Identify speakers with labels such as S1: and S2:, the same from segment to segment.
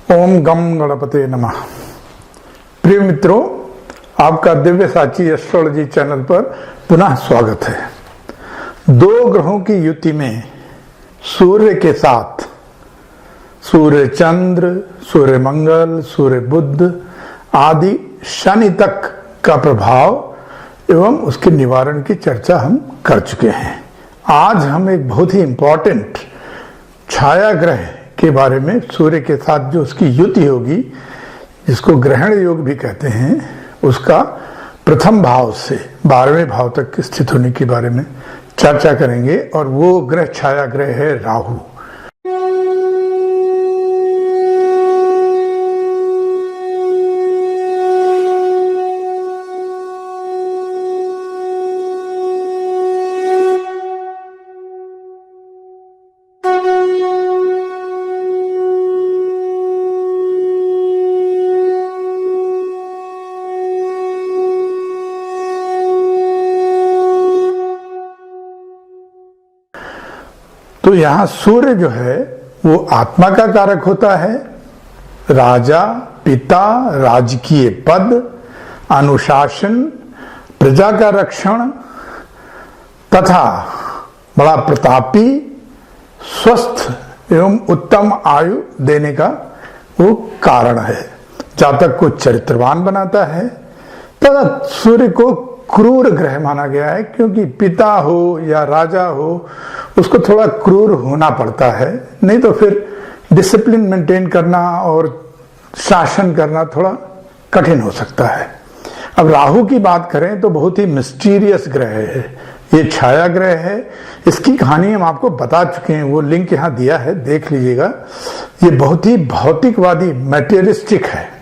S1: ओम गम गणपते नमः। प्रिय मित्रों, आपका दिव्य साची एस्ट्रोलॉजी चैनल पर पुनः स्वागत है। दो ग्रहों की युति में सूर्य के साथ सूर्य चंद्र, सूर्य मंगल, सूर्य बुध आदि शनि तक का प्रभाव एवं उसके निवारण की चर्चा हम कर चुके हैं। आज हम एक बहुत ही इंपॉर्टेंट छाया ग्रह के बारे में, सूर्य के साथ जो उसकी युति होगी, जिसको ग्रहण योग भी कहते हैं, उसका प्रथम भाव से 12वें भाव तक स्थित होने के बारे में चर्चा करेंगे। और वो ग्रह छाया ग्रह है राहु। तो यहां सूर्य जो है वो आत्मा का कारक होता है। राजा, पिता, राजकीय पद, अनुशासन, प्रजा का रक्षण तथा बड़ा प्रतापी, स्वस्थ एवं उत्तम आयु देने का वो कारण है। जातक को चरित्रवान बनाता है। तथा सूर्य को क्रूर ग्रह माना गया है, क्योंकि पिता हो या राजा हो, उसको थोड़ा क्रूर होना पड़ता है, नहीं तो फिर डिसिप्लिन मेंटेन करना और शासन करना थोड़ा कठिन हो सकता है। अब राहु की बात करें तो बहुत ही मिस्टीरियस ग्रह है। ये छाया ग्रह है। इसकी कहानी हम आपको बता चुके हैं, वो लिंक यहाँ दिया है, देख लीजिएगा। ये बहुत ही भौतिकवादी, मैटेरियलिस्टिक है,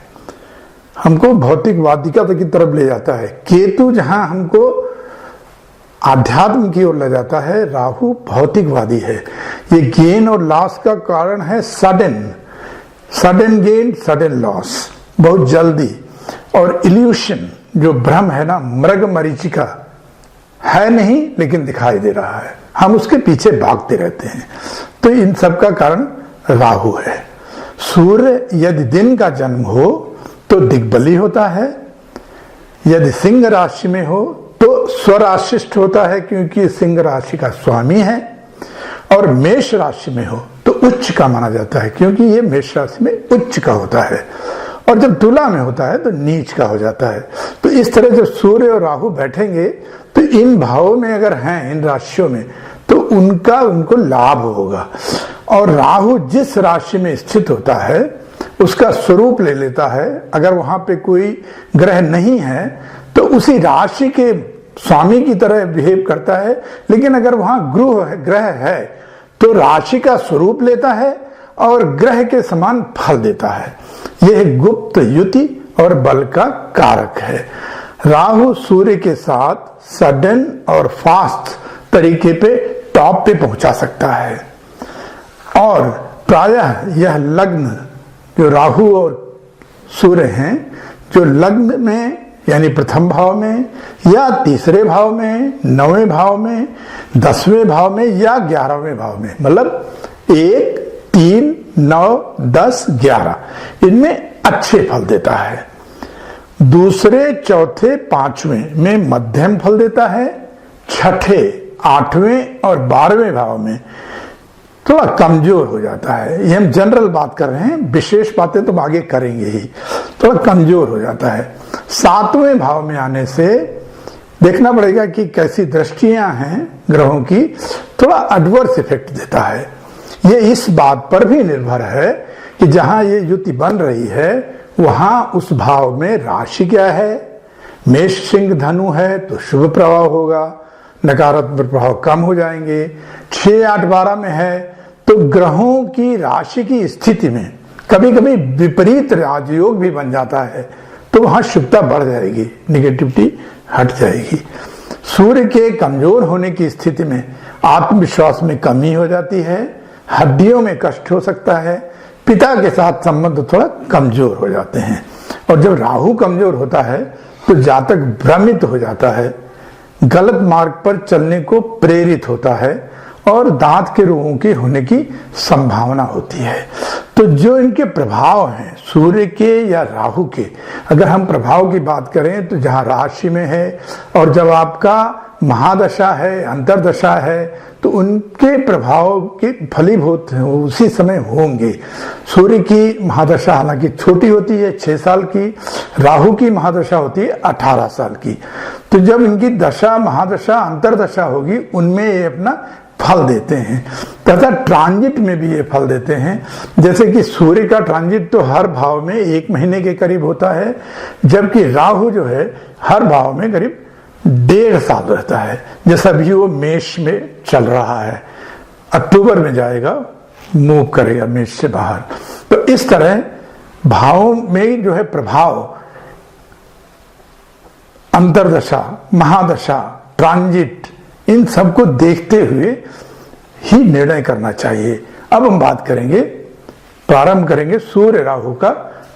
S1: हमको भौतिकवादिता की तरफ ले जाता है। केतु जहां हमको आध्यात्म की ओर ले जाता है, राहु भौतिकवादी है। ये गेन और लॉस का कारण है। सडन गेन, सडन लॉस, बहुत जल्दी। और इल्यूशन, जो भ्रम है ना, मृग मरीचिका है नहीं लेकिन दिखाई दे रहा है, हम उसके पीछे भागते रहते हैं। तो इन सब का कारण राहु है। सूर्य यदि दिन का जन्म हो तो दिग्बली होता है। यदि सिंह राशि में हो तो स्वराशिष्ट होता है, क्योंकि सिंह राशि का स्वामी है। और मेष राशि में हो तो उच्च का माना जाता है, क्योंकि ये मेष राशि में उच्च का होता है। और जब तुला में होता है तो नीच का हो जाता है। तो इस तरह जब सूर्य और राहु बैठेंगे तो इन भावों में अगर हैं, इन राशियों में, तो उनको लाभ होगा। और राहु जिस राशि में स्थित होता है उसका स्वरूप ले लेता है। अगर वहां पे कोई ग्रह नहीं है तो उसी राशि के स्वामी की तरह बिहेव करता है, लेकिन अगर वहां ग्रह है तो राशि का स्वरूप लेता है और ग्रह के समान फल देता है। यह गुप्त युति और बल का कारक है। राहु सूर्य के साथ सडन और फास्ट तरीके पे टॉप पे पहुंचा सकता है। और प्रायः यह लग्न, जो राहु और सूर्य हैं, जो लग्न में यानी प्रथम भाव में या तीसरे भाव में, 9वें भाव में, 10वें भाव में या 11वें भाव में, मतलब 1, 3, 9, 10, 11, इनमें अच्छे फल देता है। दूसरे, चौथे, 5वें में मध्यम फल देता है। छठे, 8वें और 12वें भाव में थोड़ा कमजोर हो जाता है। ये हम जनरल बात कर रहे हैं, विशेष बातें तो आगे करेंगे ही। थोड़ा कमजोर हो जाता है। 7वें भाव में आने से देखना पड़ेगा कि कैसी दृष्टियां हैं ग्रहों की, थोड़ा एडवर्स इफेक्ट देता है। ये इस बात पर भी निर्भर है कि जहां ये युति बन रही है वहां उस भाव में राशि क्या है। मेष, सिंह, धनु है तो शुभ प्रभाव होगा, नकारात्मक प्रभाव कम हो जाएंगे। 6, 8, 12 में है तो ग्रहों की राशि की स्थिति में कभी कभी विपरीत राजयोग भी बन जाता है, तो वहां शुभता बढ़ जाएगी, निगेटिविटी हट जाएगी। सूर्य के कमजोर होने की स्थिति में आत्मविश्वास में कमी हो जाती है, हड्डियों में कष्ट हो सकता है, पिता के साथ संबंध थोड़ा कमजोर हो जाते हैं। और जब राहु कमजोर होता है तो जातक भ्रमित हो जाता है, गलत मार्ग पर चलने को प्रेरित होता है और दांत के रोगों के होने की संभावना होती है। तो जो इनके प्रभाव हैं सूर्य के या राहु के, अगर हम प्रभाव की बात करें तो जहां राशि में है और जब आपका महादशा है, अंतरदशा है, तो उनके प्रभाव के फलीभूत उसी समय होंगे। सूर्य की महादशा हालांकि छोटी होती है 6 साल की, राहु की महादशा होती है 18 साल की। तो जब इनकी दशा महादशा अंतरदशा होगी उनमें ये अपना फल देते हैं, तथा ट्रांजिट में भी ये फल देते हैं। जैसे कि सूर्य का ट्रांजिट तो हर भाव में 1 महीने के करीब होता है, जबकि राहु जो है हर भाव में करीब 1.5 साल रहता है। जैसा भी वो मेष में चल रहा है, अक्टूबर में जाएगा, मूव करेगा मेष से बाहर। तो इस तरह भावों में जो है प्रभाव, अंतरदशा, महादशा, ट्रांजिट, इन सबको देखते हुए ही निर्णय करना चाहिए। अब हम बात करेंगे, प्रारंभ करेंगे सूर्य राहु का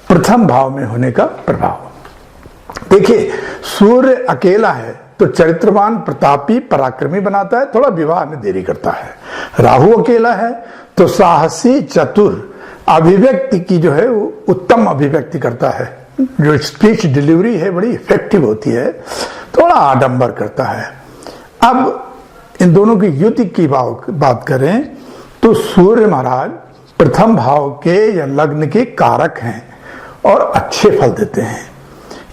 S1: प्रथम भाव में होने का प्रभाव। देखिए, सूर्य अकेला है तो चरित्रवान, प्रतापी, पराक्रमी बनाता है, थोड़ा विवाह में देरी करता है। राहु अकेला है तो साहसी, चतुर, अभिव्यक्ति की जो है वो उत्तम अभिव्यक्ति करता है, जो स्पीच डिलीवरी है बड़ी इफेक्टिव होती है, थोड़ा आडंबर करता है। अब इन दोनों की युति की बात करें तो सूर्य महाराज प्रथम भाव के या लग्न के कारक हैं और अच्छे फल देते हैं।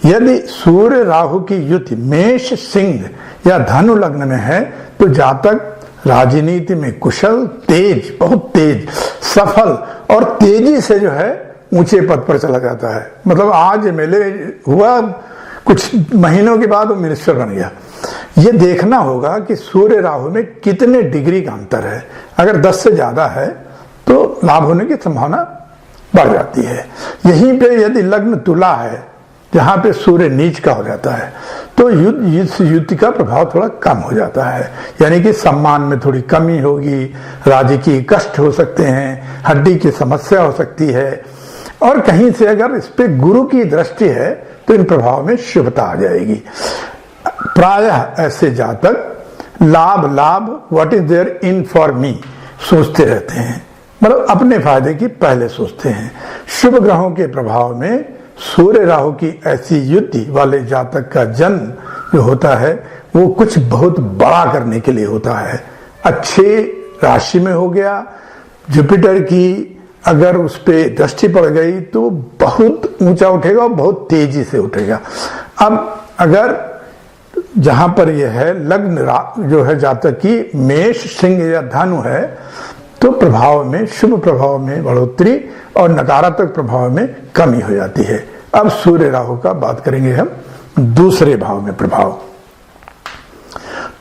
S1: यदि सूर्य राहु की युति मेष, सिंह या धनु लग्न में है तो जातक राजनीति में कुशल, तेज, बहुत तेज, सफल और तेजी से जो है ऊंचे पद पर चला जाता है। मतलब आज एमएलए हुआ, कुछ महीनों के बाद वो मिनिस्टर बन गया। ये देखना होगा कि सूर्य राहु में कितने डिग्री का अंतर है। अगर 10 से ज्यादा है तो लाभ होने की संभावना बढ़ जाती है। यहीं पे यदि लग्न तुला है जहां पे सूर्य नीच का हो जाता है तो युति का प्रभाव थोड़ा कम हो जाता है, यानी कि सम्मान में थोड़ी कमी होगी, राजकीय कष्ट हो सकते हैं, हड्डी की समस्या हो सकती है, और कहीं से अगर इस पे गुरु की दृष्टि है तो इन प्रभाव में शुभता आ जाएगी। प्रायः ऐसे जातक लाभ लाभ, what is there in for me सोचते रहते हैं, मतलब अपने फायदे की पहले सोचते हैं। शुभ ग्रहों के प्रभाव में सूर्य राहु की ऐसी युति वाले जातक का जन्म जो होता है वो कुछ बहुत बड़ा करने के लिए होता है। अच्छे राशि में हो गया, जुपिटर की अगर उस पे दृष्टि पड़ गई तो बहुत ऊंचा उठेगा और बहुत तेजी से उठेगा। अब अगर जहां पर यह है लग्न जो है जातक की मेष, सिंह या धनु है तो प्रभाव में, शुभ प्रभाव में बढ़ोतरी और नकारात्मक प्रभाव में कमी हो जाती है। अब सूर्य राहु का बात करेंगे हम दूसरे भाव में प्रभाव।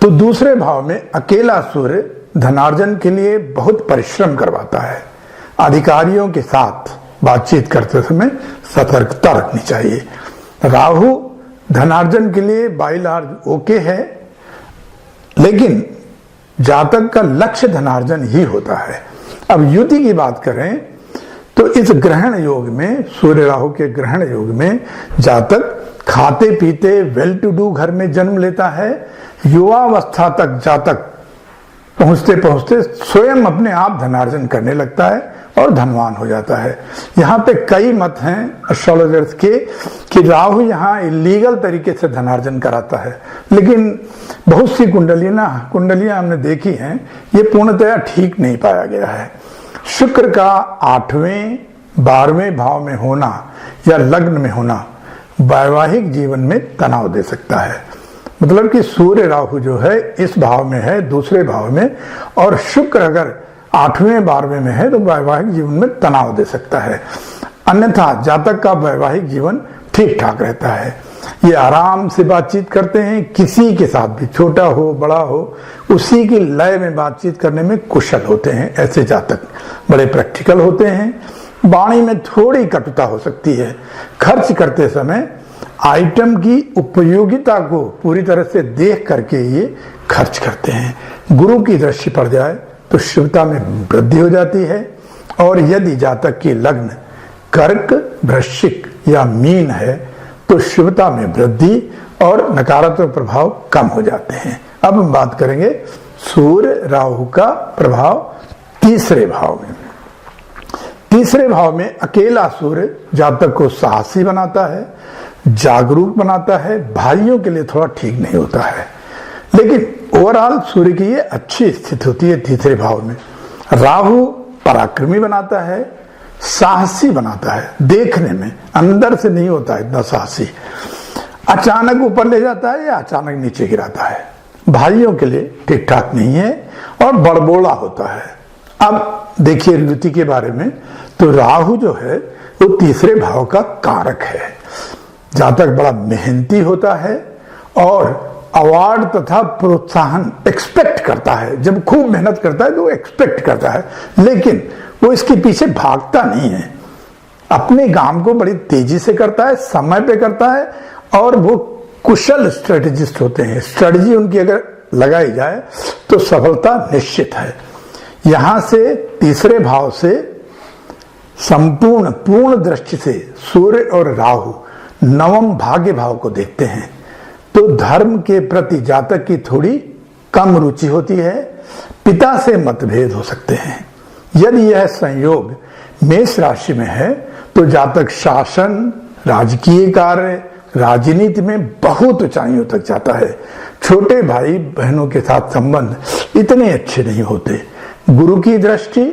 S1: तो दूसरे भाव में अकेला सूर्य धनार्जन के लिए बहुत परिश्रम करवाता है। अधिकारियों के साथ बातचीत करते समय सतर्कता रखनी चाहिए। राहु धनार्जन के लिए बाई लार्ज ओके है, लेकिन जातक का लक्ष्य धनार्जन ही होता है। अब युति की बात करें तो इस ग्रहण योग में, सूर्य राहु के ग्रहण योग में जातक खाते पीते वेल टू डू घर में जन्म लेता है। युवावस्था तक जातक पहुंचते पहुंचते स्वयं अपने आप धनार्जन करने लगता है और धनवान हो जाता है। यहाँ पे कई मत हैं एस्ट्रोलॉजर्स के कि राहु यहाँ इलीगल तरीके से धनार्जन कराता है, लेकिन बहुत सी कुंडलियां हमने देखी हैं, ये पूर्णतया ठीक नहीं पाया गया है। शुक्र का 8वें 12वें भाव में होना या लग्न में होना वैवाहिक जीवन में तनाव दे सकता है। मतलब कि सूर्य राहु जो है इस भाव में है, दूसरे भाव में, और शुक्र अगर 8वें 12वें में है तो वैवाहिक जीवन में तनाव दे सकता है। अन्यथा जातक का वैवाहिक जीवन ठीक ठाक रहता है। ये आराम से बातचीत करते हैं, किसी के साथ भी, छोटा हो बड़ा हो, उसी की लय में बातचीत करने में कुशल होते हैं। ऐसे जातक बड़े प्रैक्टिकल होते हैं। वाणी में थोड़ी कटुता हो सकती है। खर्च करते समय आइटम की उपयोगिता को पूरी तरह से देख करके ये खर्च करते हैं। गुरु की दृष्टि पड़ जाए तो शुभता में वृद्धि हो जाती है। और यदि जातक की लग्न कर्क, वृश्चिक या मीन है तो शुभता में वृद्धि और नकारात्मक प्रभाव कम हो जाते हैं। अब हम बात करेंगे सूर्य राहु का प्रभाव तीसरे भाव में। तीसरे भाव में अकेला सूर्य जातक को साहसी बनाता है, जागरूक बनाता है, भाइयों के लिए थोड़ा ठीक नहीं होता है, लेकिन ओवरऑल सूर्य की ये अच्छी स्थिति होती है तीसरे भाव में। राहु पराक्रमी बनाता है, साहसी बनाता है, देखने में अंदर से नहीं होता है इतना साहसी, अचानक ऊपर ले जाता है या अचानक नीचे गिराता है, भाइयों के लिए ठीक ठाक नहीं है और बड़बोला होता है। अब देखिए युति के बारे में, तो राहु जो है वो तीसरे भाव का कारक है। जातक बड़ा मेहनती होता है और अवार्ड तथा प्रोत्साहन एक्सपेक्ट करता है। जब खूब मेहनत करता है तो वो एक्सपेक्ट करता है, लेकिन वो इसके पीछे भागता नहीं है। अपने काम को बड़ी तेजी से करता है, समय पे करता है और वो कुशल स्ट्रेटेजिस्ट होते हैं। स्ट्रेटजी उनकी अगर लगाई जाए तो सफलता निश्चित है। यहां से तीसरे भाव से संपूर्ण पूर्ण दृष्टि से सूर्य और राहु नवम भाग्य भाव को देखते हैं, तो धर्म के प्रति जातक की थोड़ी कम रुचि होती है, पिता से मतभेद हो सकते हैं। यदि यह संयोग मेष राशि में है तो जातक शासन, राजकीय कार्य, राजनीति में बहुत ऊंचाइयों तक जाता है। छोटे भाई बहनों के साथ संबंध इतने अच्छे नहीं होते। गुरु की दृष्टि,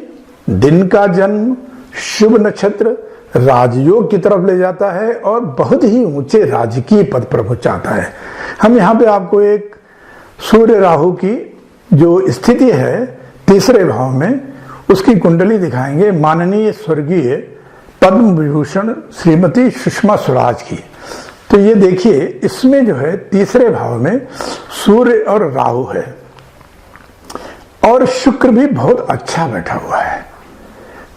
S1: दिन का जन्म, शुभ नक्षत्र राजयोग की तरफ ले जाता है और बहुत ही ऊंचे राजकीय पद पर पहुंचाता है। हम यहाँ पे आपको एक सूर्य राहु की जो स्थिति है तीसरे भाव में, उसकी कुंडली दिखाएंगे माननीय स्वर्गीय पद्म विभूषण श्रीमती सुषमा स्वराज की। तो ये देखिए, इसमें जो है तीसरे भाव में सूर्य और राहु है और शुक्र भी बहुत अच्छा बैठा हुआ है।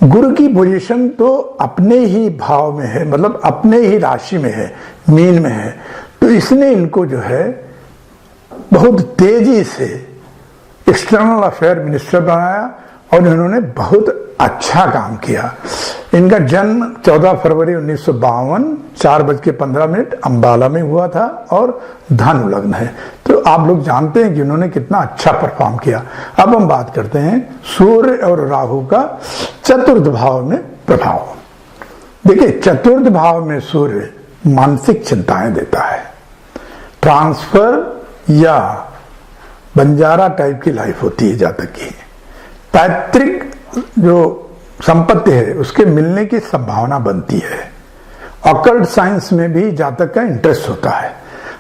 S1: गुरु की पोजीशन तो अपने ही भाव में है, मतलब अपने ही राशि में है, मीन में है, तो इसने इनको जो है बहुत तेजी से एक्सटर्नल अफेयर मिनिस्टर बनाया और इन्होंने बहुत अच्छा काम किया। इनका जन्म 14 फरवरी 1952 4:15 अंबाला में हुआ था और धनु लग्न है। तो आप लोग जानते हैं कि उन्होंने कितना अच्छा परफॉर्म किया। अब हम बात करते हैं सूर्य और राहु का चतुर्थ भाव में प्रभाव। देखिए, चतुर्थ भाव में सूर्य मानसिक चिंताएं देता है, ट्रांसफर या बंजारा टाइप की लाइफ होती है जातक की, पैतृक जो संपत्ति है उसके मिलने की संभावना बनती है। ऑकल्ट साइंस में भी जातक का इंटरेस्ट होता है।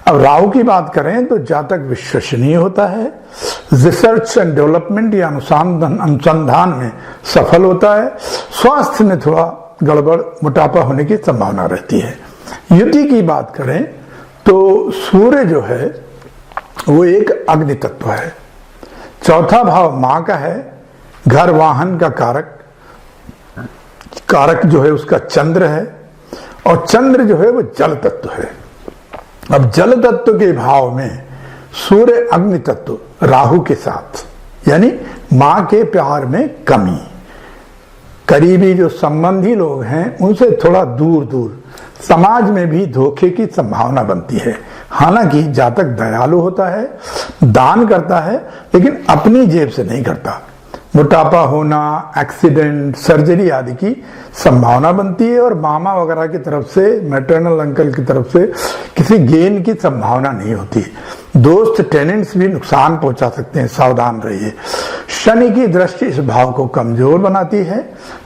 S1: अब राहु की बात करें तो जातक विश्वसनीय होता है, रिसर्च एंड डेवलपमेंट या अनुसंधान में सफल होता है, स्वास्थ्य में थोड़ा गड़बड़ मोटापा होने की संभावना रहती है। युति की बात करें तो सूर्य जो है वो एक अग्नि तत्व है, चौथा भाव मां का है, घर वाहन का कारक जो है उसका चंद्र है और चंद्र जो है वो जल तत्व है। अब जल तत्व के भाव में सूर्य अग्नि तत्व राहु के साथ, यानी मां के प्यार में कमी, करीबी जो संबंधी लोग हैं उनसे थोड़ा दूर दूर, समाज में भी धोखे की संभावना बनती है। हालांकि जातक दयालु होता है, दान करता है, लेकिन अपनी जेब से नहीं करता। मोटापा होना, एक्सीडेंट, सर्जरी आदि की संभावना बनती है और मामा वगैरह की तरफ से, मैटरनल अंकल की तरफ से किसी गेन की संभावना नहीं होती। दोस्त, टेनेंट्स भी नुकसान पहुंचा सकते हैं, सावधान रहिए। शनि की दृष्टि इस भाव को कमजोर बनाती है,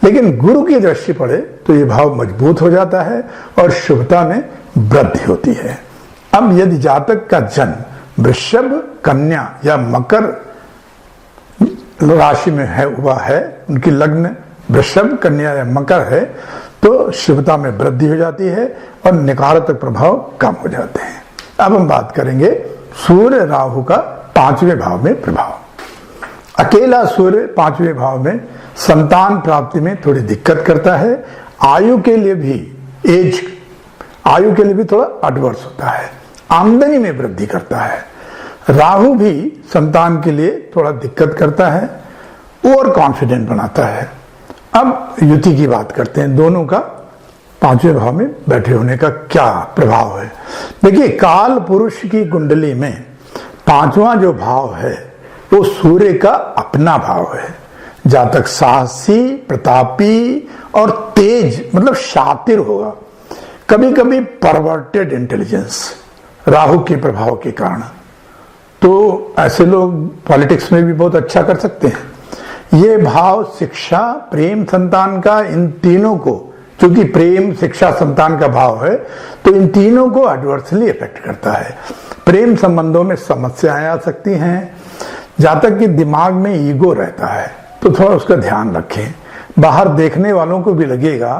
S1: लेकिन गुरु की दृष्टि पड़े तो ये भाव मजबूत हो जाता है और शुभता में वृद्धि होती है। अब यदि जातक का जन्म वृषभ, कन्या या मकर राशि में है हुआ है, उनकी लग्न वृषभ, कन्या या मकर है, तो शुभता में वृद्धि हो जाती है और नकारात्मक प्रभाव कम हो जाते हैं। अब हम बात करेंगे सूर्य राहु का पांचवें भाव में प्रभाव। अकेला सूर्य पांचवें भाव में संतान प्राप्ति में थोड़ी दिक्कत करता है, आयु के लिए भी थोड़ा एडवर्स होता है, आमदनी में वृद्धि करता है। राहु भी संतान के लिए थोड़ा दिक्कत करता है, ओवर कॉन्फिडेंट बनाता है। अब युति की बात करते हैं, दोनों का पांचवें भाव में बैठे होने का क्या प्रभाव है। देखिए, काल पुरुष की कुंडली में पांचवा जो भाव है वो सूर्य का अपना भाव है। जातक साहसी, प्रतापी और तेज मतलब शातिर होगा। कभी कभी परवर्टेड इंटेलिजेंस राहु के प्रभाव के कारण, तो ऐसे लोग पॉलिटिक्स में भी बहुत अच्छा कर सकते हैं। ये भाव शिक्षा, प्रेम, संतान का, इन तीनों को, क्योंकि प्रेम, शिक्षा, संतान का भाव है तो इन तीनों को एडवर्सली इफेक्ट करता है। प्रेम संबंधों में समस्याएं आ सकती हैं। जातक के दिमाग में ईगो रहता है तो थोड़ा उसका ध्यान रखें। बाहर देखने वालों को भी लगेगा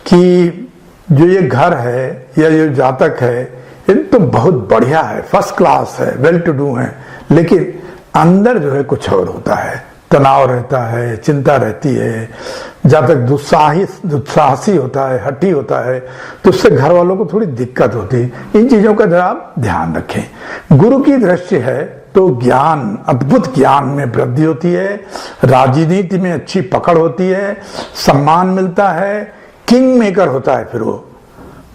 S1: कि जो ये घर है या ये जातक है ये तो बहुत बढ़िया है, फर्स्ट क्लास है, वेल टू डू है, लेकिन अंदर जो है कुछ और होता है। तनाव रहता है, चिंता रहती है। जातक दुस्साहसी होता है, हठी होता है, तो उससे घर वालों को थोड़ी दिक्कत होती है। इन चीजों का जरा आप ध्यान रखें। गुरु की दृष्टि है तो ज्ञान, अद्भुत ज्ञान में वृद्धि होती है, राजनीति में अच्छी पकड़ होती है, सम्मान मिलता है, किंग मेकर होता है फिर वो।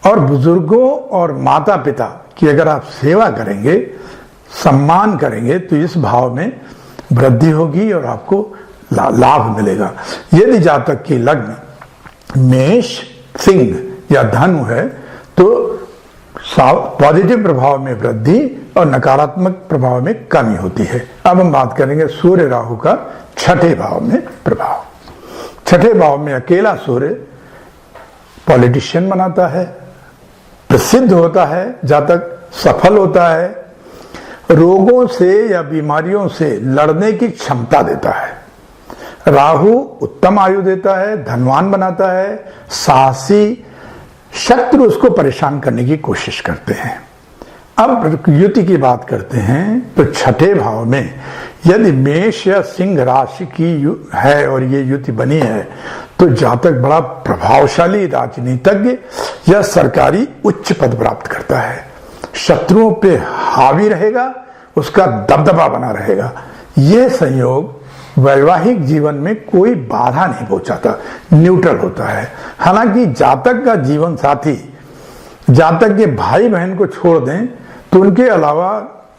S1: और बुजुर्गों और माता पिता की अगर आप सेवा करेंगे, सम्मान करेंगे तो इस भाव में वृद्धि होगी और आपको लाभ मिलेगा। यदि जातक की लग्न मेष, सिंह या धनु है तो पॉजिटिव प्रभाव में वृद्धि और नकारात्मक प्रभाव में कमी होती है। अब हम बात करेंगे सूर्य राहु का छठे भाव में प्रभाव। छठे भाव में अकेला सूर्य पॉलिटिशियन बनाता है, प्रसिद्ध होता है, जातक सफल होता है, रोगों से या बीमारियों से लड़ने की क्षमता देता है। राहु उत्तम आयु देता है, धनवान बनाता है, साहसी, शत्रु उसको परेशान करने की कोशिश करते हैं। अब युति की बात करते हैं तो छठे भाव में यदि मेष या सिंह राशि की है और ये युति बनी है तो जातक बड़ा प्रभावशाली राजनीतिज्ञ या सरकारी उच्च पद प्राप्त करता है। शत्रुओं पे हावी रहेगा, उसका दबदबा बना रहेगा। यह संयोग वैवाहिक जीवन में कोई बाधा नहीं पहुंचाता, न्यूट्रल होता है। हालांकि जातक का जीवन साथी जातक के भाई बहन को छोड़ दें तो उनके अलावा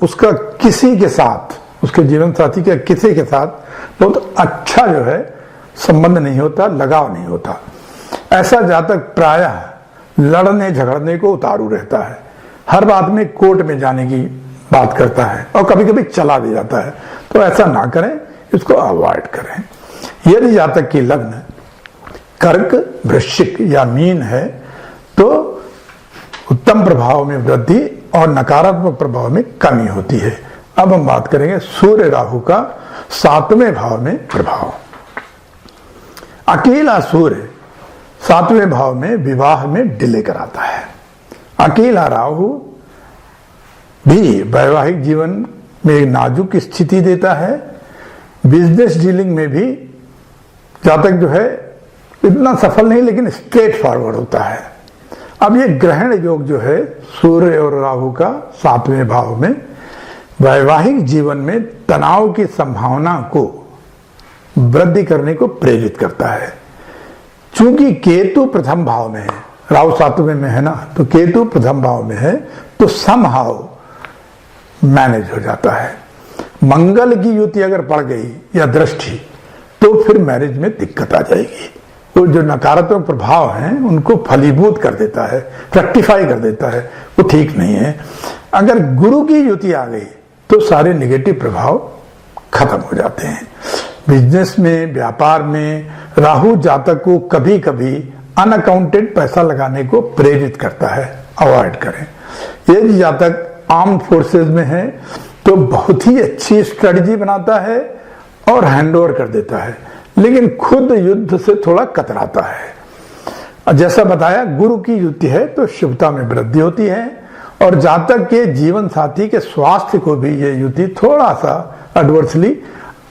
S1: उसका किसी के साथ, उसके जीवन साथी के किसी के साथ बहुत अच्छा जो है संबंध नहीं होता, लगाव नहीं होता। ऐसा जातक प्रायः लड़ने झगड़ने को उतारू रहता है, हर बात में कोर्ट में जाने की बात करता है और कभी कभी चला भी जाता है। तो ऐसा ना करें, इसको अवॉइड करें। यदि जातक की लग्न कर्क, वृश्चिक या मीन है तो उत्तम प्रभाव में वृद्धि और नकारात्मक प्रभाव में कमी होती है। अब हम बात करेंगे सूर्य राहु का सातवें भाव में प्रभाव। अकेला सूर्य सातवें भाव में विवाह में डिले कराता है। अकेला राहु भी वैवाहिक जीवन में एक नाजुक स्थिति देता है। बिजनेस डीलिंग में भी जातक जो है इतना सफल नहीं लेकिन स्ट्रेट फॉरवर्ड होता है। अब ये ग्रहण योग जो है सूर्य और राहु का सातवें भाव में वैवाहिक जीवन में तनाव की संभावना को वृद्धि करने को प्रेरित करता है। चूंकि केतु प्रथम भाव में है, राहु सातवें में है ना, तो केतु प्रथम भाव में है तो समहाउ मैनेज हो जाता है। मंगल की युति अगर पड़ गई या दृष्टि तो फिर मैरिज में दिक्कत आ जाएगी। वो जो नकारात्मक प्रभाव हैं उनको फलीभूत कर देता है, रेक्टिफाई कर देता है, वो ठीक नहीं है। अगर गुरु की युति आ गई तो सारे नेगेटिव प्रभाव खत्म हो जाते हैं। बिजनेस में, व्यापार में राहु जातक को कभी कभी अनअकाउंटेड पैसा लगाने को प्रेरित करता है, अवॉइड करें। यदि जातक आर्म्ड फोर्सेस में है तो बहुत ही अच्छी स्ट्रेटजी बनाता है और हैंडओवर कर देता है, लेकिन खुद युद्ध से थोड़ा कतराता है। जैसा बताया गुरु की युति है तो शुभता में वृद्धि होती है और जातक के जीवन साथी के स्वास्थ्य को भी ये युति थोड़ा सा एडवर्सली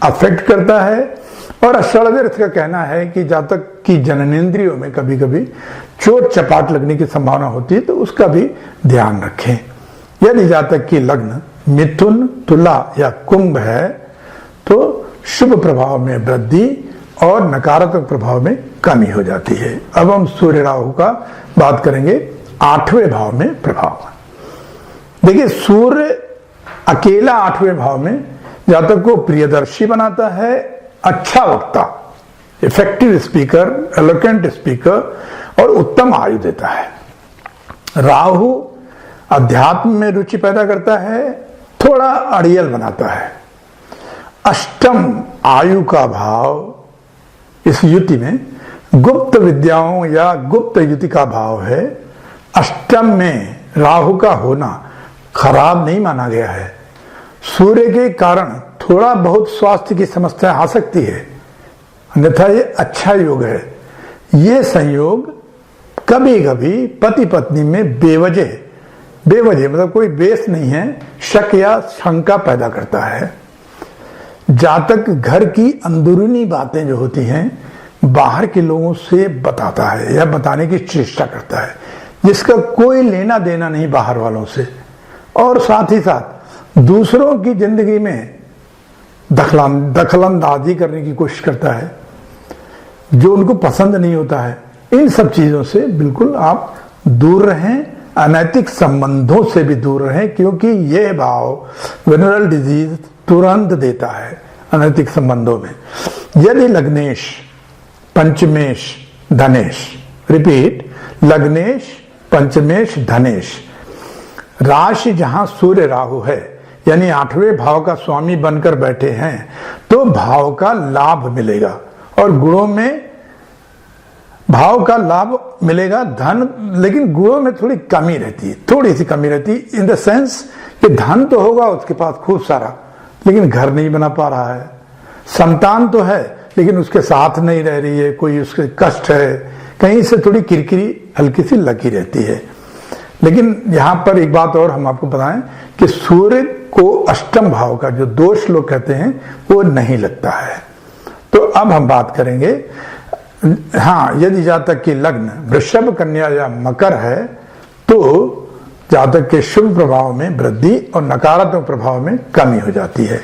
S1: अफेक्ट करता है। और अष्टावक्र का कहना है कि जातक की जननेंद्रियों में कभी कभी चोट चपाट लगने की संभावना होती है, तो उसका भी ध्यान रखें। यदि जातक की लग्न मिथुन, तुला या कुंभ है तो शुभ प्रभाव में वृद्धि और नकारात्मक प्रभाव में कमी हो जाती है। अब हम सूर्य राहु का बात करेंगे आठवें भाव में प्रभाव। देखिए सूर्य अकेला आठवें भाव में जातक को प्रियदर्शी बनाता है, अच्छा वक्ता, इफेक्टिव स्पीकर, एलोक्वेंट स्पीकर और उत्तम आयु देता है। राहु अध्यात्म में रुचि पैदा करता है, थोड़ा अड़ियल बनाता है। अष्टम आयु का भाव इस युति में गुप्त विद्याओं या गुप्त युति का भाव है। अष्टम में राहु का होना खराब नहीं माना गया है। सूर्य के कारण थोड़ा बहुत स्वास्थ्य की समस्या आ सकती है, अन्यथा ये अच्छा योग है। ये संयोग कभी कभी पति पत्नी में बेवजह मतलब कोई बेस नहीं है, शक या शंका पैदा करता है। जातक घर की अंदरूनी बातें जो होती हैं बाहर के लोगों से बताता है या बताने की चेष्टा करता है, जिसका कोई लेना देना नहीं बाहर वालों से, और साथ ही साथ दूसरों की जिंदगी में दखलंदाजी करने की कोशिश करता है जो उनको पसंद नहीं होता है। इन सब चीजों से बिल्कुल आप दूर रहें, अनैतिक संबंधों से भी दूर रहें, क्योंकि यह भाव वेनरल डिजीज तुरंत देता है अनैतिक संबंधों में। यदि लग्नेश, पंचमेश, धनेश, रिपीट, लग्नेश, पंचमेश, धनेश राशि जहां सूर्य राहु है, यानी 8वें भाव का स्वामी बनकर बैठे हैं, तो भाव का लाभ मिलेगा और गुणों में भाव का लाभ मिलेगा, धन, लेकिन गुणों में थोड़ी कमी रहती है, थोड़ी सी कमी रहती है, इन द सेंस कि धन तो होगा उसके पास खूब सारा, लेकिन घर नहीं बना पा रहा है। संतान तो है लेकिन उसके साथ नहीं रह रही है, कोई उसके कष्ट है, कहीं से थोड़ी किरकिरी हल्की सी लगी रहती है। लेकिन यहां पर एक बात और हम आपको बताएं कि सूर्य को अष्टम भाव का जो दोष लोग कहते हैं वो नहीं लगता है। तो अब हम बात करेंगे, हाँ, यदि जातक की लग्न वृषभ, कन्या या मकर है तो जातक के शुभ प्रभाव में वृद्धि और नकारात्मक प्रभाव में कमी हो जाती है।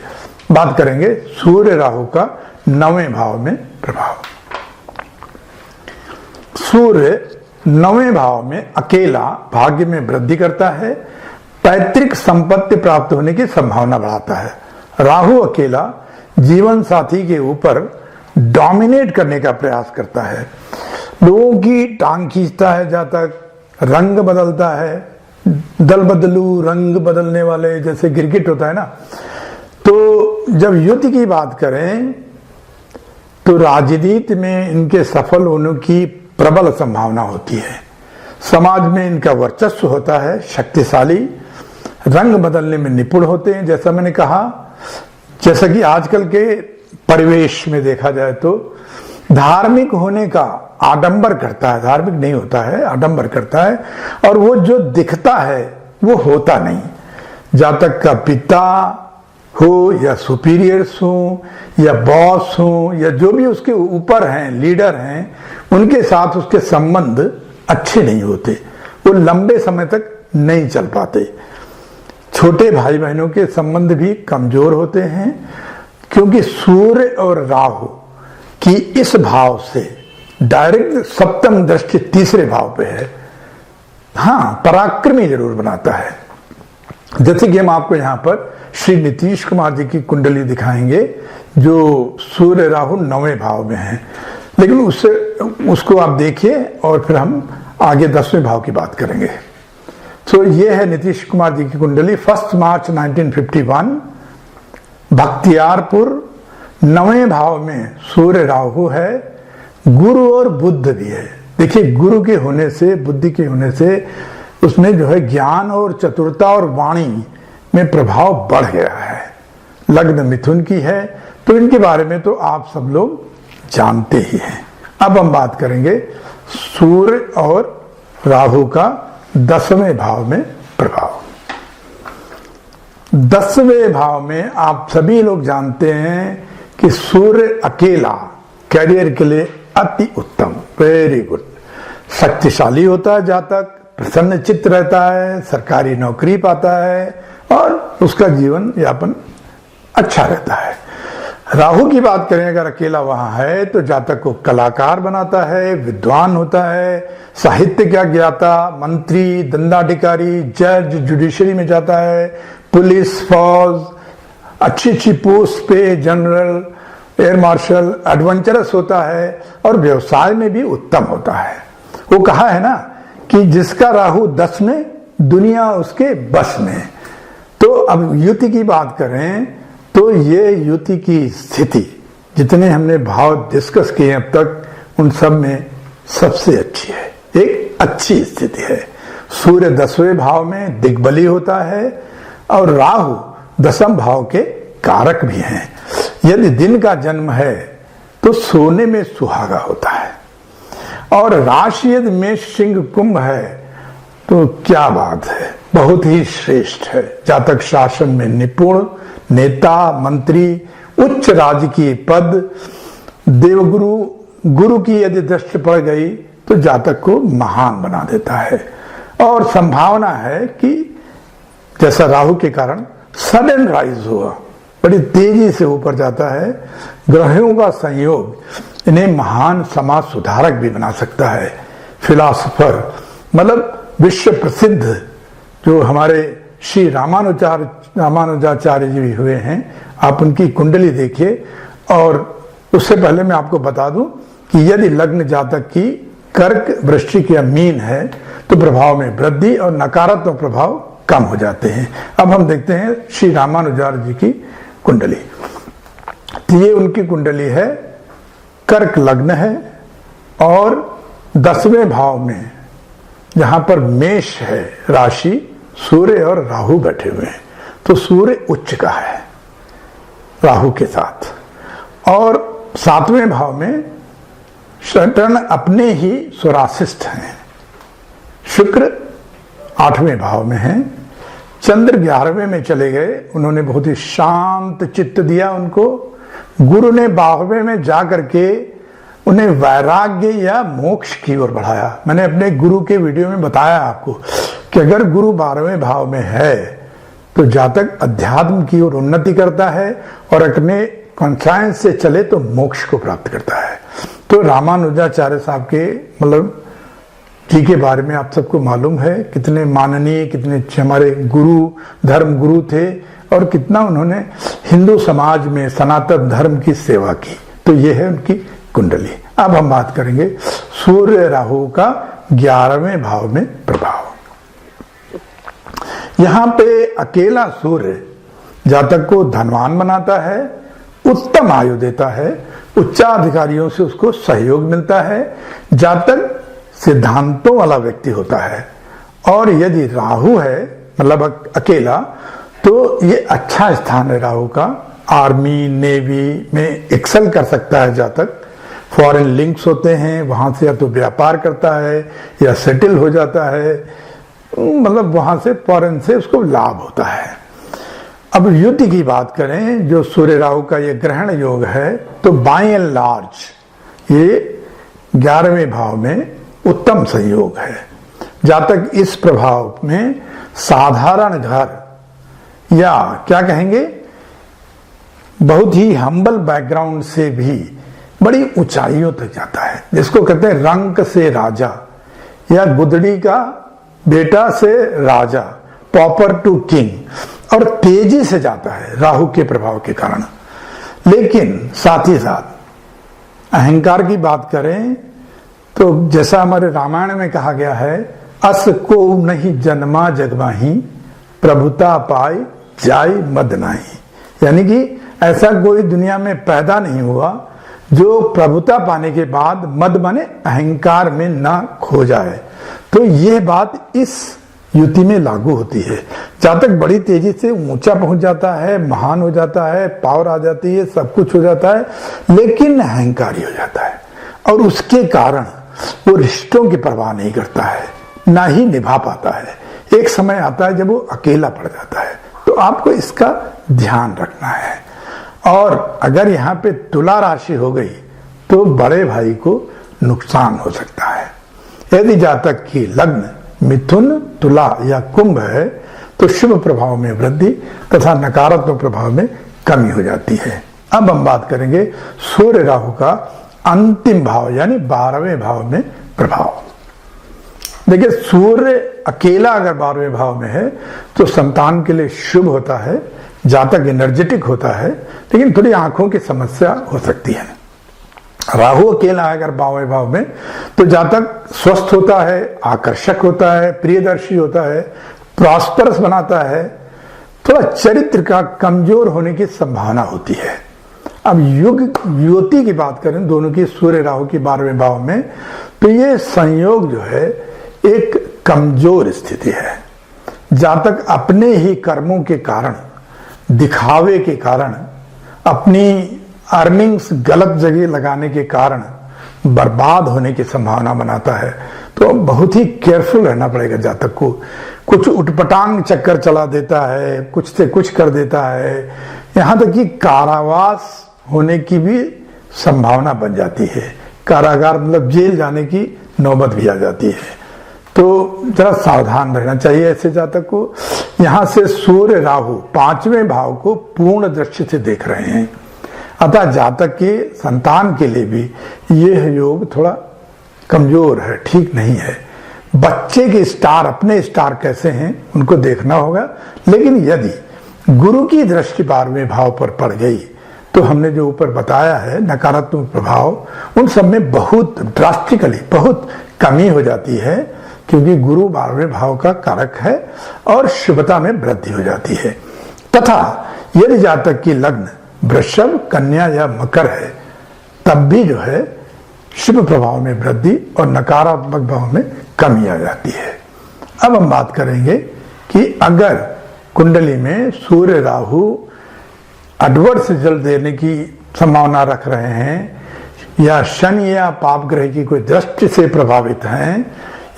S1: बात करेंगे सूर्य राहु का 9वें भाव में प्रभाव। सूर्य 9वें भाव में अकेला भाग्य में वृद्धि करता है, पैतृक संपत्ति प्राप्त होने की संभावना बढ़ाता है। राहु अकेला जीवन साथी के ऊपर डोमिनेट करने का प्रयास करता है, लोगों की टांग खींचता है, जातक रंग बदलता है, दल बदलू रंग बदलने वाले, जैसे गिरगिट होता है ना। तो जब युद्ध की बात करें तो राजनीति में इनके सफल होने की प्रबल संभावना होती है, समाज में इनका वर्चस्व होता है, शक्तिशाली, रंग बदलने में निपुण होते हैं। जैसा मैंने कहा, जैसा कि आजकल के परिवेश में देखा जाए तो धार्मिक होने का आडंबर करता है, धार्मिक नहीं होता है, आडंबर करता है, और वो जो दिखता है वो होता नहीं। जातक का पिता हो या सुपीरियर्स हो या बॉस हो या जो भी उसके ऊपर हैं, लीडर हैं, उनके साथ उसके संबंध अच्छे नहीं होते, वो लंबे समय तक नहीं चल पाते। छोटे भाई बहनों के संबंध भी कमजोर होते हैं, क्योंकि सूर्य और राहु की इस भाव से डायरेक्ट सप्तम दृष्टि तीसरे भाव पे है। हाँ, पराक्रमी जरूर बनाता है। जैसे कि हम आपको यहाँ पर श्री नीतीश कुमार जी की कुंडली दिखाएंगे जो सूर्य राहु 9वें भाव में है, लेकिन उसको आप देखिए और फिर हम आगे 10वें भाव की बात करेंगे। तो ये है नीतीश कुमार जी की कुंडली, 1 मार्च 1951, बख्तियारपुर, 9वें भाव में सूर्य राहु है, गुरु और बुध भी है। देखिए, गुरु के होने से, बुद्धि के होने से उसमें जो है ज्ञान और चतुरता और वाणी में प्रभाव बढ़ गया है। लग्न मिथुन की है, तो इनके बारे में तो आप सब लोग जानते ही हैं। अब हम बात करेंगे सूर्य और राहु का 10वें भाव में प्रभाव। 10वें भाव में आप सभी लोग जानते हैं कि सूर्य अकेला कैरियर के लिए अति उत्तम, वेरी गुड, शक्तिशाली होता है जातक, प्रसन्न चित्त रहता है, सरकारी नौकरी पाता है और उसका जीवन यापन अच्छा रहता है। राहु की बात करें अगर अकेला वहां है तो जातक को कलाकार बनाता है, विद्वान होता है, साहित्य का ज्ञाता, मंत्री, दंडाधिकारी, जज, जुडिशरी में जाता है, पुलिस, फौज अच्छी अच्छी पोस्ट पे, जनरल, एयर मार्शल, एडवेंचरस होता है और व्यवसाय में भी उत्तम होता है। वो कहा है ना कि जिसका राहु 10 में, दुनिया उसके बस में। तो अब युति की बात करें तो ये युति की स्थिति जितने हमने भाव डिस्कस किए अब तक, उन सब में सबसे अच्छी है, एक अच्छी स्थिति है। सूर्य 10वें भाव में दिग्बली होता है और राहु 10म भाव के कारक भी हैं। यदि दिन का जन्म है तो सोने में सुहागा होता है, और राशि यदि मेष सिंह कुंभ है तो क्या बात है, बहुत ही श्रेष्ठ है। जातक शासन में निपुण, नेता, मंत्री, उच्च राजकीय पद, देवगुरु, गुरु की यदि दृष्टि पड़ गई तो जातक को महान बना देता है। और संभावना है कि जैसा राहु के कारण सडन राइज हुआ, बड़ी तेजी से ऊपर जाता है। ग्रहों का संयोग इन्हें महान समाज सुधारक भी बना सकता है। फिलॉसफर, मतलब विश्व प्रसिद्ध जो हमारे श्री रामानुजाचार्य जी भी हुए हैं, आप उनकी कुंडली देखिए। और उससे पहले मैं आपको बता दूं कि यदि लग्न जातक की कर्क, वृश्चिक या मीन है तो प्रभाव में वृद्धि और नकारात्मक प्रभाव कम हो जाते हैं। अब हम देखते हैं श्री रामानुजाचार्य जी की कुंडली। तो ये उनकी कुंडली है, कर्क लग्न है और 10वें भाव में जहां पर मेष है राशि, सूर्य और राहु बैठे हुए हैं। तो सूर्य उच्च का है राहु के साथ, और 7वें भाव में सटर्न अपने ही स्वराशिष्ट हैं। शुक्र 8वें भाव में है, चंद्र 11वें में चले गए, उन्होंने बहुत ही शांत चित्त दिया उनको। गुरु ने 12वें में जाकर के उन्हें वैराग्य या मोक्ष की ओर बढ़ाया। मैंने अपने गुरु के वीडियो में बताया आपको कि अगर गुरु 12वें भाव में है तो जातक अध्यात्म की ओर उन्नति करता है और अपने कॉन्साइंस से चले तो मोक्ष को प्राप्त करता है। तो रामानुजाचार्य साहब के मतलब जी के बारे में आप सबको मालूम है, कितने माननीय, कितने हमारे गुरु, धर्म गुरु थे और कितना उन्होंने हिंदू समाज में सनातन धर्म की सेवा की। तो ये है उनकी कुंडली। अब हम बात करेंगे सूर्य राहु का 11वें भाव में प्रभाव। यहां पे अकेला सूर्य जातक को धनवान बनाता है, उत्तम आयु देता है, उच्चाधिकारियों से उसको सहयोग मिलता है, जातक सिद्धांतों वाला व्यक्ति होता है। और यदि राहु है मतलब अकेला, तो ये अच्छा स्थान है राहु का। आर्मी, नेवी में एक्सेल कर सकता है जातक। फॉरेन लिंक्स होते हैं, वहां से या तो व्यापार करता है या सेटल हो जाता है, मतलब वहां से फॉरेन से उसको लाभ होता है। अब युति की बात करें, जो सूर्य राहु का ये ग्रहण योग है, तो बाय एंड लार्ज ये 11वें भाव में उत्तम संयोग है। जातक इस प्रभाव में साधारण घर या क्या कहेंगे बहुत ही हम्बल बैकग्राउंड से भी बड़ी ऊंचाइयों तक जाता है, जिसको कहते हैं रंक से राजा या गुदड़ी का बेटा से राजा, पॉपर टू किंग, और तेजी से जाता है राहु के प्रभाव के कारण। लेकिन साथ ही साथ अहंकार की बात करें तो जैसा हमारे रामायण में कहा गया है, अस को नहीं जन्मा जगमाही, प्रभुता पाई जाय मद नाही। यानी कि ऐसा कोई दुनिया में पैदा नहीं हुआ जो प्रभुता पाने के बाद मद माने अहंकार में ना खो जाए। तो यह बात इस युति में लागू होती है। जातक बड़ी तेजी से ऊंचा पहुंच जाता है, महान हो जाता है, पावर आ जाती है, सब कुछ हो जाता है, लेकिन अहंकारी हो जाता है और उसके कारण वो रिश्तों की परवाह नहीं करता है, ना ही निभा पाता है। एक समय आता है जब वो अकेला पड़ जाता है। तो आपको इसका ध्यान रखना है। और अगर यहाँ पे तुला राशि हो गई तो बड़े भाई को नुकसान हो सकता है। यदि जातक की लग्न मिथुन, तुला या कुंभ है तो शुभ प्रभाव में वृद्धि तथा नकारात्मक प्रभाव में कमी हो जाती है। अब हम बात करेंगे सूर्य राहु का अंतिम भाव यानी 12वें भाव में प्रभाव। देखिए, सूर्य अकेला अगर 12वें भाव में है तो संतान के लिए शुभ होता है, जातक एनर्जेटिक होता है, लेकिन थोड़ी आंखों की समस्या हो सकती है। राहु अकेला है अगर 12वें भाव में, तो जातक स्वस्थ होता है, आकर्षक होता है, प्रियदर्शी होता है, प्रॉस्परस बनाता है, थोड़ा चरित्र का कमजोर होने की संभावना होती है। अब युग युवती की बात करें, दोनों की सूर्य राहु की 12वें भाव में, तो ये संयोग जो है एक कमजोर स्थिति है। जातक अपने ही कर्मों के कारण, दिखावे के कारण, अपनी अर्निंग्स गलत जगह लगाने के कारण बर्बाद होने की संभावना बनाता है। तो बहुत ही केयरफुल रहना पड़ेगा जातक को। कुछ उटपटांग चक्कर चला देता है, कुछ से कुछ कर देता है, यहां तक कि कारावास होने की भी संभावना बन जाती है। कारागार मतलब जेल जाने की नौबत भी आ जाती है। तो जरा सावधान रहना चाहिए ऐसे जातक को। यहां से सूर्य राहु 5वें भाव को पूर्ण दृष्टि से देख रहे हैं, अतः जातक के संतान के लिए भी यह योग थोड़ा कमजोर है, ठीक नहीं है। बच्चे के स्टार, अपने स्टार कैसे हैं उनको देखना होगा। लेकिन यदि गुरु की दृष्टि 12वें भाव पर पड़ गई तो हमने जो ऊपर बताया है नकारात्मक प्रभाव, उन सब में बहुत ड्रास्टिकली बहुत कमी हो जाती है, क्योंकि गुरु 12वें भाव का कारक है और शुभता में वृद्धि हो जाती है। तथा यदि जातक की लग्न वृषभ, कन्या या मकर है, तब भी जो है शुभ प्रभाव में वृद्धि और नकारात्मक भाव में कमी आ जाती है। अब हम बात करेंगे कि अगर कुंडली में सूर्य राहु एडवर्स रिजल्ट देने की संभावना रख रहे हैं, या शनि या पाप ग्रह की कोई दृष्टि से प्रभावित हैं,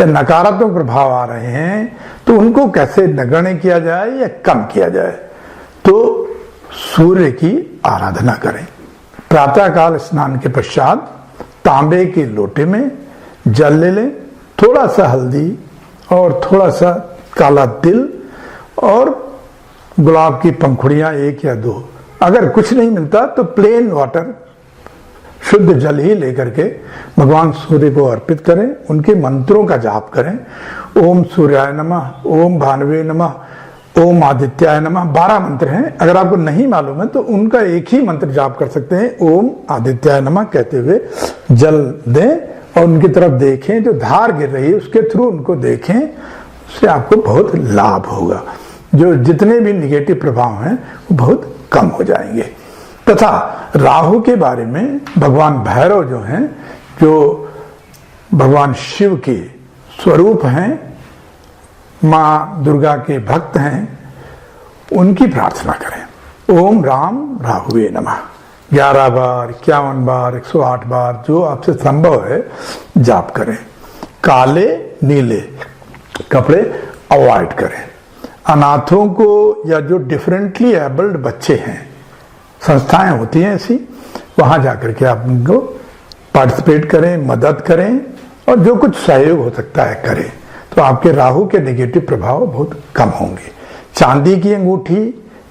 S1: या नकारात्मक प्रभाव आ रहे हैं, तो उनको कैसे नगण्य किया जाए या कम किया जाए। तो सूर्य की आराधना करें। प्रातःकाल स्नान के पश्चात तांबे के लोटे में जल ले लें, थोड़ा सा हल्दी और थोड़ा सा काला तिल और गुलाब की पंखुड़ियां 1 या 2, अगर कुछ नहीं मिलता तो प्लेन वाटर, शुद्ध जल ही लेकर के भगवान सूर्य को अर्पित करें। उनके मंत्रों का जाप करें। ओम सूर्याय नमः, ओम भानवे नमः, ओम आदित्याय नमः, 12 मंत्र हैं। अगर आपको नहीं मालूम है तो उनका एक ही मंत्र जाप कर सकते हैं, ओम आदित्याय नमः कहते हुए जल दें और उनकी तरफ देखें। जो धार गिर रही है उसके थ्रू उनको देखें, उससे आपको बहुत लाभ होगा। जो जितने भी निगेटिव प्रभाव हैं वो बहुत कम हो जाएंगे। तथा राहु के बारे में भगवान भैरव जो हैं, जो भगवान शिव के स्वरूप हैं, मां दुर्गा के भक्त हैं, उनकी प्रार्थना करें। ओम राम राहुवे नमः 11 बार, 51 बार, 108 बार, जो आपसे संभव है जाप करें। काले नीले कपड़े अवॉइड करें। अनाथों को या जो डिफरेंटली एबल्ड बच्चे हैं, संस्थाएं होती हैं ऐसी, वहां जाकर के आप उनको पार्टिसिपेट करें, मदद करें और जो कुछ सहयोग हो सकता है करें, तो आपके राहु के नेगेटिव प्रभाव बहुत कम होंगे। चांदी की अंगूठी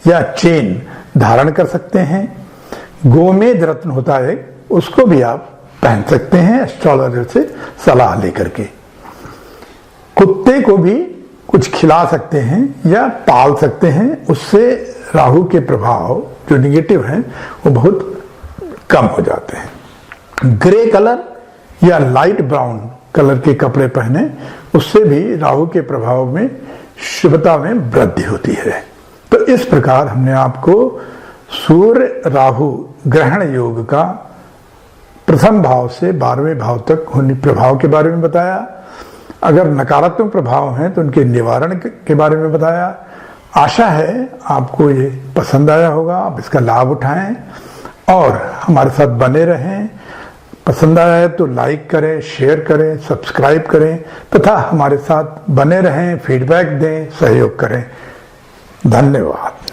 S1: या चेन धारण कर सकते हैं। गोमेद रत्न होता है, उसको भी आप पहन सकते हैं एस्ट्रोलॉजर से सलाह लेकर के। कुत्ते को भी कुछ खिला सकते हैं या पाल सकते हैं, उससे राहु के प्रभाव जो निगेटिव हैं वो बहुत कम हो जाते हैं। ग्रे कलर या लाइट ब्राउन कलर के कपड़े पहने, उससे भी राहु के प्रभाव में शुभता में वृद्धि होती है। तो इस प्रकार हमने आपको सूर्य राहु ग्रहण योग का प्रथम भाव से 12वें भाव तक होने प्रभाव के बारे में बताया। अगर नकारात्मक प्रभाव हैं तो उनके निवारण के बारे में बताया। आशा है आपको ये पसंद आया होगा, आप इसका लाभ उठाएं और हमारे साथ बने रहें। पसंद आया है तो लाइक करें, शेयर करें, सब्सक्राइब करें तथा हमारे साथ बने रहें, फीडबैक दें, सहयोग करें। धन्यवाद।